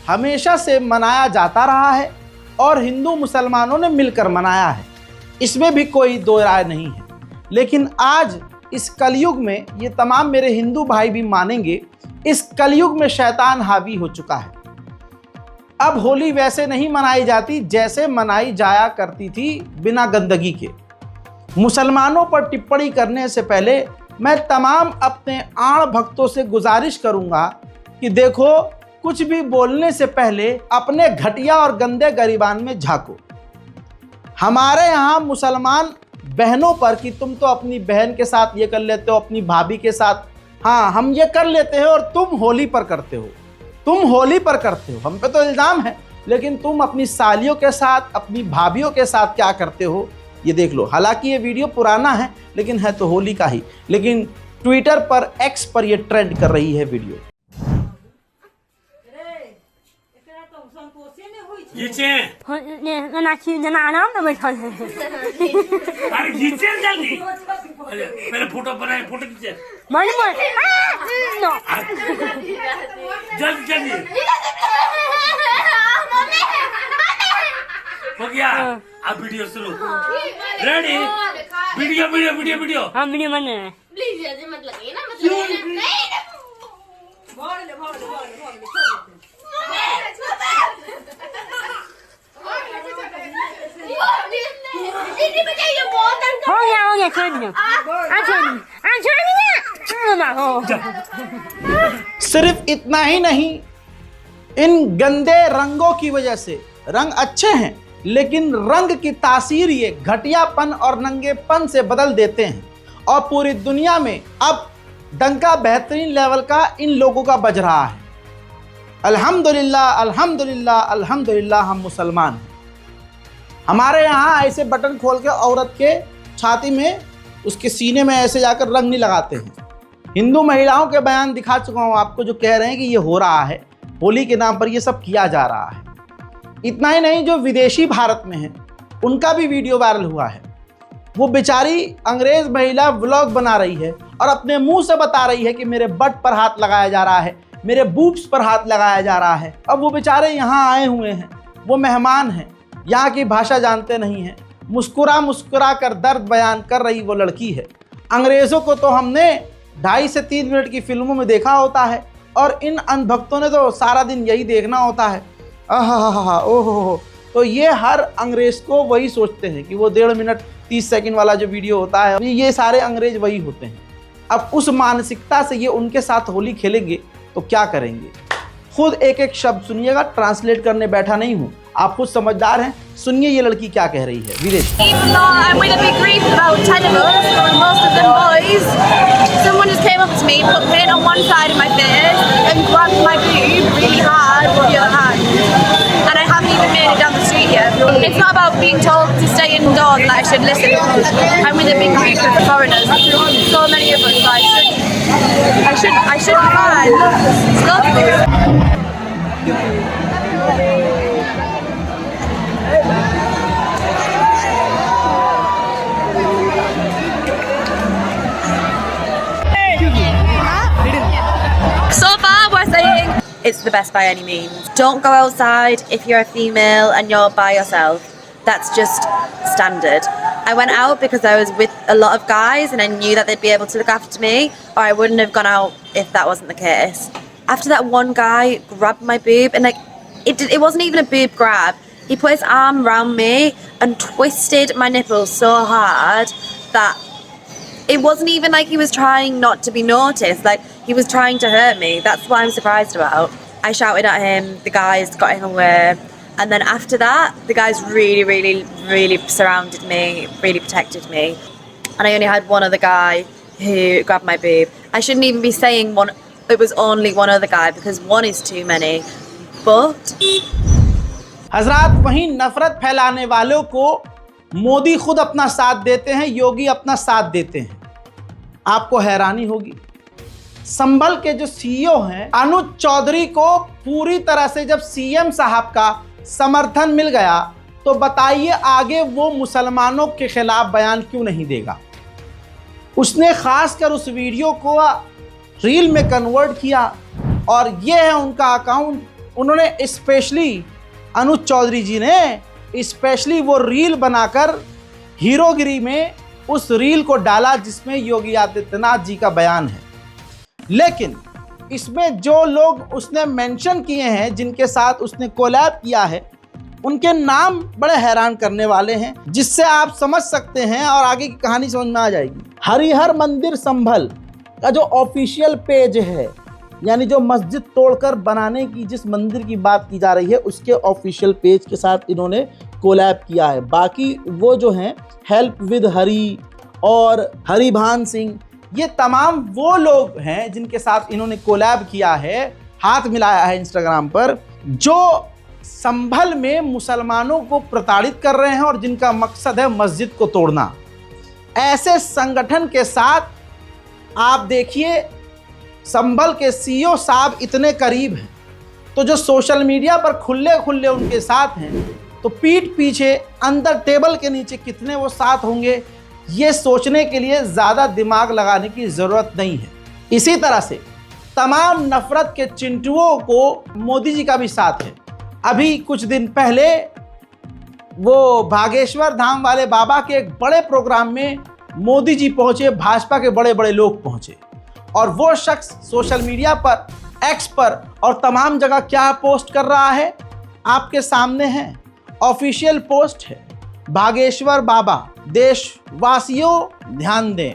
Speaker 1: हमेशा से मनाया जाता रहा है और हिंदू मुसलमानों ने मिलकर मनाया है, इसमें भी कोई दो राय नहीं है। लेकिन आज इस कलयुग में, ये तमाम मेरे हिंदू भाई भी मानेंगे, इस कलयुग में शैतान हावी हो चुका है। अब होली वैसे नहीं मनाई जाती जैसे मनाई जाया करती थी, बिना गंदगी के। मुसलमानों पर टिप्पणी करने से पहले मैं तमाम अपने आड़ भक्तों से गुजारिश करूंगा कि देखो, कुछ भी बोलने से पहले अपने घटिया और गंदे गरीबान में झांको। हमारे यहाँ मुसलमान बहनों पर कि तुम तो अपनी बहन के साथ ये कर लेते हो, अपनी भाभी के साथ, हाँ हम ये कर लेते हैं और तुम होली पर करते हो, तुम होली पर करते हो, हम पे तो इल्ज़ाम है, लेकिन तुम अपनी सालियों के साथ, अपनी भाभीयों के साथ क्या करते हो ये देख लो। हालांकि ये वीडियो पुराना है लेकिन है तो होली का ही, लेकिन ट्विटर पर, एक्स पर ये ट्रेंड कर रही है वीडियो।
Speaker 2: अरे खींचे जल्दी, मेरे फोटो बनाए, फोटो खींचे जल्दी जल्दी।
Speaker 9: हो गया। अब वीडियो शुरू। Ready? Video video video video.
Speaker 7: हाँ वीडियो बन रहा है।
Speaker 3: प्लीज ऐसे मत लगिए ना, मत लगिए ना।
Speaker 7: हो गया छोड़ दो।
Speaker 1: सिर्फ इतना ही नहीं, इन गंदे रंगों की वजह से, रंग अच्छे हैं लेकिन रंग की तासीर ये घटियापन और नंगेपन से बदल देते हैं और पूरी दुनिया में अब डंका बेहतरीन लेवल का इन लोगों का बज रहा है। अल्हम्दुलिल्लाह अल्हम्दुलिल्लाह अल्हम्दुलिल्लाह हम मुसलमान हैं। हमारे यहाँ ऐसे बटन खोल के औरत के छाती में, उसके सीने में ऐसे जाकर रंग नहीं लगाते हैं। हिंदू महिलाओं के बयान दिखा चुका हूँ आपको, जो कह रहे हैं कि ये हो रहा है, होली के नाम पर ये सब किया जा रहा है। इतना ही नहीं, जो विदेशी भारत में हैं उनका भी वीडियो वायरल हुआ है। वो बेचारी अंग्रेज महिला व्लॉग बना रही है और अपने मुंह से बता रही है कि मेरे बट पर हाथ लगाया जा रहा है, मेरे बूब्स पर हाथ लगाया जा रहा है। अब वो बेचारे यहाँ आए हुए हैं, वो मेहमान हैं, यहाँ की भाषा जानते नहीं हैं। मुस्कुरा मुस्कुरा कर दर्द बयान कर रही वो लड़की है। अंग्रेज़ों को तो हमने 2.5 से 3 मिनट की फिल्मों में देखा होता है और इन अंधभक्तों ने तो सारा दिन यही देखना होता है। आहा ओहो। तो ये हर अंग्रेज़ को वही सोचते हैं कि वो 1.5 मिनट 30 सेकंड वाला जो वीडियो होता है, ये सारे अंग्रेज वही होते हैं। अब उस मानसिकता से ये उनके साथ होली खेलेंगे तो क्या करेंगे? खुद एक एक शब्द सुनिएगा, ट्रांसलेट करने बैठा नहीं हूँ, आप खुद समझदार हैं। सुनिए ये लड़की क्या कह रही है। विदेश
Speaker 3: It's not about being told to stay indoors that I should listen. I'm with a big group of foreigners. So many of us. I should be fine. Stop. So far, we're saying it's the best by any means. Don't go outside if you're a female and you're by yourself. That's just standard. I went out because I was with a lot of guys and I knew that they'd be able to look after me, or I wouldn't have gone out if that wasn't the case. After that one guy grabbed my boob, and it wasn't even a boob grab. He put his arm around me and twisted my nipples so hard that it wasn't even like he was trying not to be noticed. Like, he was trying to hurt me. That's what I'm surprised about. I shouted at him, the guys got him away. And then after that, the guys really surrounded me, really protected me. And I only had one other guy who grabbed my boob. I shouldn't even be saying one, it was only one other guy because one is too many. But
Speaker 1: हजरात, वहीं नफरत फैलाने वालों को मोदी खुद अपना साथ देते हैं, योगी अपना साथ देते हैं। आपको हैरानी होगी, संभल के जो सीईओ हैं अनुज चौधरी को पूरी तरह से जब सीएम साहब का समर्थन मिल गया तो बताइए आगे वो मुसलमानों के खिलाफ बयान क्यों नहीं देगा। उसने खासकर उस वीडियो को रील में कन्वर्ट किया और ये है उनका अकाउंट। उन्होंने स्पेशली, अनुज चौधरी जी ने स्पेशली वो रील बनाकर हीरोगिरी में उस रील को डाला जिसमें योगी आदित्यनाथ जी का बयान है। लेकिन इसमें जो लोग उसने मेंशन किए हैं, जिनके साथ उसने कोलैब किया है, उनके नाम बड़े हैरान करने वाले हैं, जिससे आप समझ सकते हैं और आगे की कहानी समझ में आ जाएगी। हरिहर मंदिर संभल का जो ऑफिशियल पेज है, यानी जो मस्जिद तोड़कर बनाने की जिस मंदिर की बात की जा रही है, उसके ऑफिशियल पेज के साथ इन्होंने कोलैब किया है। बाकी वो जो हैं हेल्प विद हरी और हरिभान सिंह, ये तमाम वो लोग हैं जिनके साथ इन्होंने कोलैब किया है, हाथ मिलाया है इंस्टाग्राम पर, जो संभल में मुसलमानों को प्रताड़ित कर रहे हैं और जिनका मकसद है मस्जिद को तोड़ना। ऐसे संगठन के साथ आप देखिए संभल के सीईओ साहब इतने करीब हैं, तो जो सोशल मीडिया पर खुले खुले उनके साथ हैं, तो पीठ पीछे अंदर टेबल के नीचे कितने वो साथ होंगे, ये सोचने के लिए ज़्यादा दिमाग लगाने की ज़रूरत नहीं है। इसी तरह से तमाम नफरत के चिंटुओं को मोदी जी का भी साथ है। अभी कुछ दिन पहले वो बागेश्वर धाम वाले बाबा के एक बड़े प्रोग्राम में मोदी जी पहुंचे, भाजपा के बड़े बड़े लोग पहुंचे, और वो शख्स सोशल मीडिया पर, एक्स पर और तमाम जगह क्या पोस्ट कर रहा है आपके सामने है। ऑफिशियल पोस्ट है, बागेश्वर बाबा देशवासियों ध्यान दें,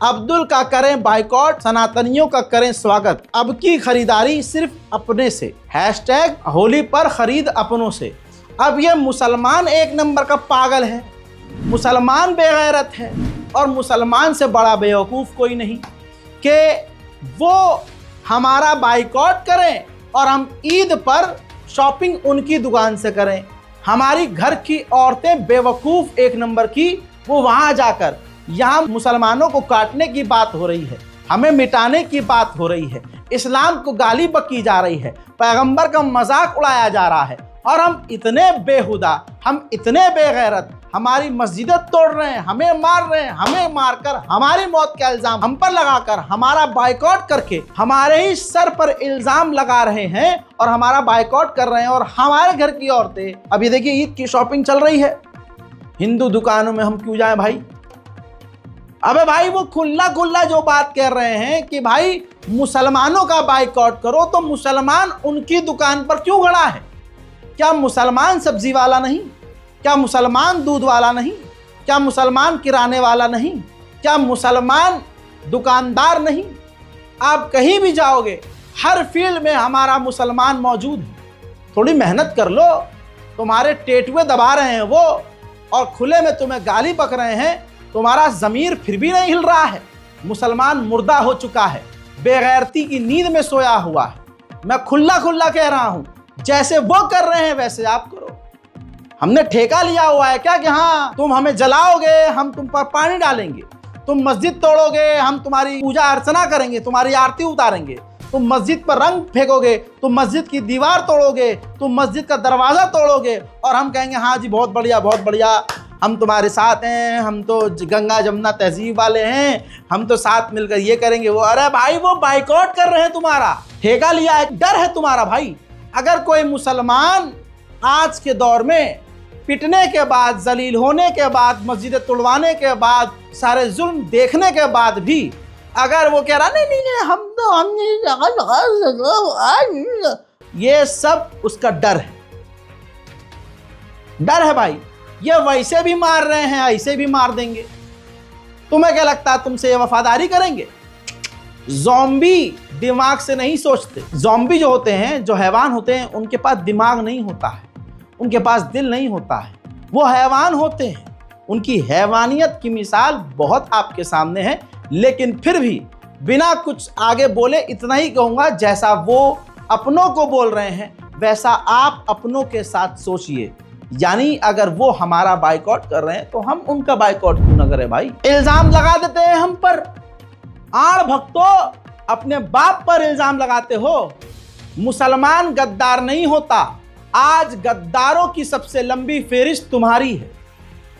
Speaker 1: अब्दुल का करें बाइकॉट, सनातनियों का करें स्वागत, अब की खरीदारी सिर्फ अपने से, हैशटैग होली पर खरीद अपनों से। अब ये मुसलमान एक नंबर का पागल है, मुसलमान बेगैरत है, और मुसलमान से बड़ा बेवकूफ़ कोई नहीं कि वो हमारा बाइकॉट करें और हम ईद पर शॉपिंग उनकी दुकान से करें। हमारी घर की औरतें बेवकूफ़ एक नंबर की, वो वहाँ जाकर यहाँ मुसलमानों को काटने की बात हो रही है, हमें मिटाने की बात हो रही है, इस्लाम को गाली बकी जा रही है, पैगंबर का मजाक उड़ाया जा रहा है, और हम इतने बेहुदा, हम इतने बेगैरत, हमारी मस्जिदें तोड़ रहे हैं, हमें मार रहे हैं, हमें मारकर हमारी मौत का इल्ज़ाम हम पर लगाकर, हमारा बाइकॉट करके हमारे ही सर पर इल्ज़ाम लगा रहे हैं और हमारा बाइकॉट कर रहे हैं। और हमारे घर की औरतें, अभी देखिए ईद की शॉपिंग चल रही है, हिंदू दुकानों में हम क्यों जाएं भाई? अबे भाई वो खुल्ला खुल्ला जो बात कह रहे हैं कि भाई मुसलमानों का बाइकॉट करो, तो मुसलमान उनकी दुकान पर क्यों खड़ा है? क्या मुसलमान सब्जी वाला नहीं? क्या मुसलमान दूध वाला नहीं? क्या मुसलमान किराने वाला नहीं? क्या मुसलमान दुकानदार नहीं? आप कहीं भी जाओगे, हर फील्ड में हमारा मुसलमान मौजूद है। थोड़ी मेहनत कर लो, तुम्हारे टेटुए दबा रहे हैं वो, और खुले में तुम्हें गाली बक रहे हैं, तुम्हारा ज़मीर फिर भी नहीं हिल रहा है। मुसलमान मुर्दा हो चुका है, बेगैरती की नींद में सोया हुआ है। मैं खुल्ला खुल्ला कह रहा हूँ, जैसे वो कर रहे हैं वैसे आप करो। हमने ठेका लिया हुआ है क्या कि हाँ तुम हमें जलाओगे, हम तुम पर पानी डालेंगे, तुम मस्जिद तोड़ोगे, हम तुम्हारी पूजा अर्चना करेंगे, तुम्हारी आरती उतारेंगे, तुम मस्जिद पर रंग फेंकोगे, तुम मस्जिद की दीवार तोड़ोगे, तुम मस्जिद का दरवाज़ा तोड़ोगे, और हम कहेंगे हाँ जी बहुत बढ़िया बहुत बढ़िया, हम तुम्हारे साथ हैं, हम तो गंगा जमुना तहजीब वाले हैं, हम तो साथ मिलकर ये करेंगे वो। अरे भाई वो बाइकॉट कर रहे हैं, तुम्हारा ठेका लिया है, डर है तुम्हारा भाई। अगर कोई मुसलमान आज के दौर में पिटने के बाद, जलील होने के बाद, मस्जिदें तोड़वाने के बाद, सारे जुल्म देखने के बाद भी अगर वो कह रहा नहीं हम तो ये सब उसका डर है, डर है भाई। ये वैसे भी मार रहे हैं, ऐसे भी मार देंगे। तुम्हें क्या लगता है तुमसे ये वफादारी करेंगे? ज़ॉम्बी दिमाग से नहीं सोचते। ज़ॉम्बी जो होते हैं, जो हैवान होते हैं, उनके पास दिमाग नहीं होता है, उनके पास दिल नहीं होता है, वो हैवान होते हैं। उनकी हैवानियत की मिसाल बहुत आपके सामने है, लेकिन फिर भी बिना कुछ आगे बोले इतना ही कहूँगा, जैसा वो अपनों को बोल रहे हैं वैसा आप अपनों के साथ सोचिए। यानी अगर वो हमारा बाइकॉट कर रहे हैं तो हम उनका बाइकॉट क्यों ना करें भाई? इल्ज़ाम लगा देते हैं हम पर, आड़ भक्तों अपने बाप पर इल्ज़ाम लगाते हो। मुसलमान गद्दार नहीं होता, आज गद्दारों की सबसे लंबी फेरिस्त तुम्हारी है।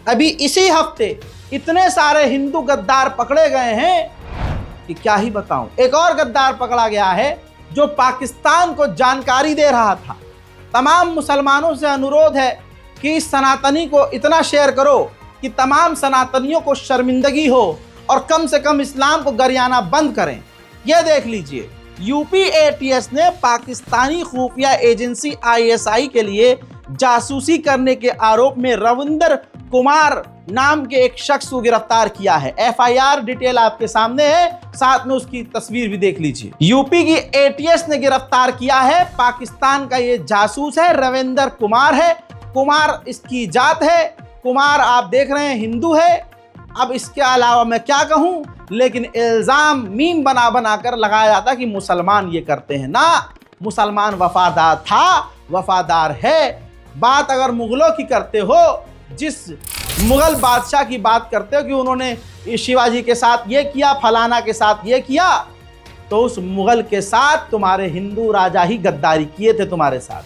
Speaker 1: अभी इसी हफ्ते इतने सारे हिंदू गद्दार पकड़े गए हैं कि क्या ही बताऊं। एक और गद्दार पकड़ा गया है जो पाकिस्तान को जानकारी दे रहा था। तमाम मुसलमानों से अनुरोध है कि इस सनातनी को इतना शेयर करो कि तमाम सनातनियों को शर्मिंदगी हो और कम से कम इस्लाम को गरियाना बंद करें। यह देख लीजिए, यूपी एटीएस ने पाकिस्तानी खुफिया एजेंसी ISI के लिए जासूसी करने के आरोप में रविंदर कुमार नाम के एक शख्स को गिरफ्तार किया है। FIR डिटेल आपके सामने है, साथ में उसकी तस्वीर भी देख लीजिए। यूपी की ATS ने गिरफ्तार किया है, पाकिस्तान का ये जासूस है, रविंदर कुमार है। कुमार इसकी जात है, कुमार आप देख रहे हैं हिंदू है। अब इसके अलावा मैं क्या कहूँ, लेकिन इल्ज़ाम मीम बना बना कर लगाया जाता कि मुसलमान ये करते हैं। ना, मुसलमान वफादार था, वफादार है। बात अगर मुग़लों की करते हो, जिस मुग़ल बादशाह की बात करते हो कि उन्होंने शिवाजी के साथ ये किया, फलाना के साथ ये किया, तो उस मुग़ल के साथ तुम्हारे हिंदू राजा ही गद्दारी किए थे तुम्हारे साथ।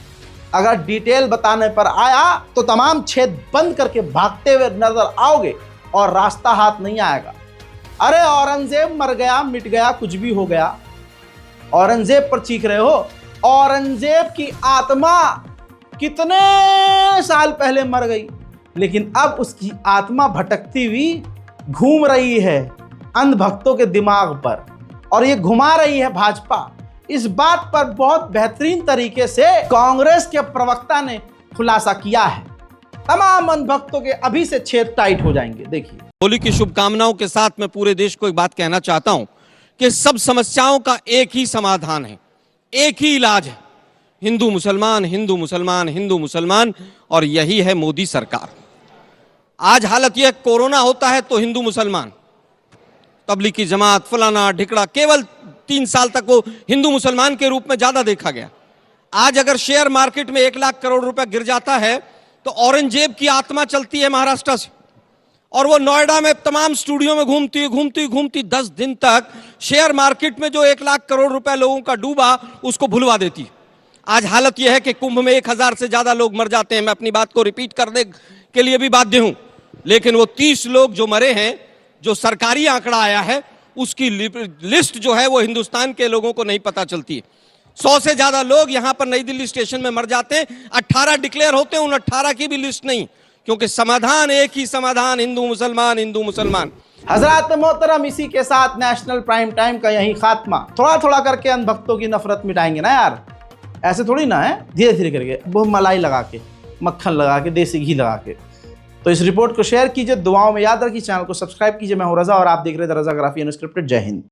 Speaker 1: अगर डिटेल बताने पर आया तो तमाम छेद बंद करके भागते हुए नजर आओगे और रास्ता हाथ नहीं आएगा। अरे औरंगजेब मर गया, मिट गया, कुछ भी हो गया, औरंगजेब पर चीख रहे हो। औरंगजेब की आत्मा कितने साल पहले मर गई, लेकिन अब उसकी आत्मा भटकती हुई घूम रही है अंध भक्तों के दिमाग पर, और ये घुमा रही है भाजपा। इस बात पर बहुत बेहतरीन तरीके से कांग्रेस के प्रवक्ता ने खुलासा किया है। तमाम अंध भक्तों के अभी से छेद टाइट हो जाएंगे। देखिए,
Speaker 10: होली की शुभकामनाओं के साथ मैं पूरे देश को एक बात कहना चाहता हूं कि सब समस्याओं का एक ही समाधान है, एक ही इलाज है, हिंदू मुसलमान, हिंदू मुसलमान, हिंदू मुसलमान, और यही है मोदी सरकार। आज हालत यह, कोरोना होता है तो हिंदू मुसलमान, तबलीगी जमात, फलाना ढिकड़ा, केवल 3 साल तक वो हिंदू मुसलमान के रूप में ज्यादा देखा गया। आज अगर शेयर मार्केट में 1 लाख करोड़ रुपए गिर जाता है तो औरंगजेब की आत्मा चलती है महाराष्ट्र से, और वो नोएडा में तमाम स्टूडियो में घूमती 10 दिन तक शेयर मार्केट में जो 1 लाख करोड़ रुपए लोगों का डूबा उसको भुलवा देती। आज हालत यह है कि कुंभ में 1000 से ज्यादा लोग मर जाते हैं। मैं अपनी बात को रिपीट करने के लिए भी बाध्य हूं, लेकिन वो 30 लोग जो मरे हैं, जो सरकारी आंकड़ा आया है, उसकी लिस्ट जो है वो हिंदुस्तान के लोगों को नहीं पता चलती। 100 से ज्यादा लोग यहां पर नई दिल्ली स्टेशन में मर जाते हैं, 18 डिक्लेयर होते हैं, उन 18 की भी लिस्ट नहीं, क्योंकि समाधान एक ही समाधान, हिंदू मुसलमान, हिंदू मुसलमान।
Speaker 1: हजरात मोहतरम, इसी के साथ नेशनल प्राइम टाइम का यही खात्मा। थोड़ा थोड़ा करके अंध भक्तों की नफरत मिटाएंगे ना यार, ऐसे थोड़ी ना है, धीरे धीरे करके, वो मलाई लगा के, मक्खन लगा के, देसी घी लगा के। तो इस रिपोर्ट को शेयर कीजिए, दुआओं में याद रखिए, चैनल को सब्सक्राइब कीजिए। मैं हूं रजा और आप देख रहे थे रजा ग्राफी अनस्क्रिप्टेड। जय हिंद।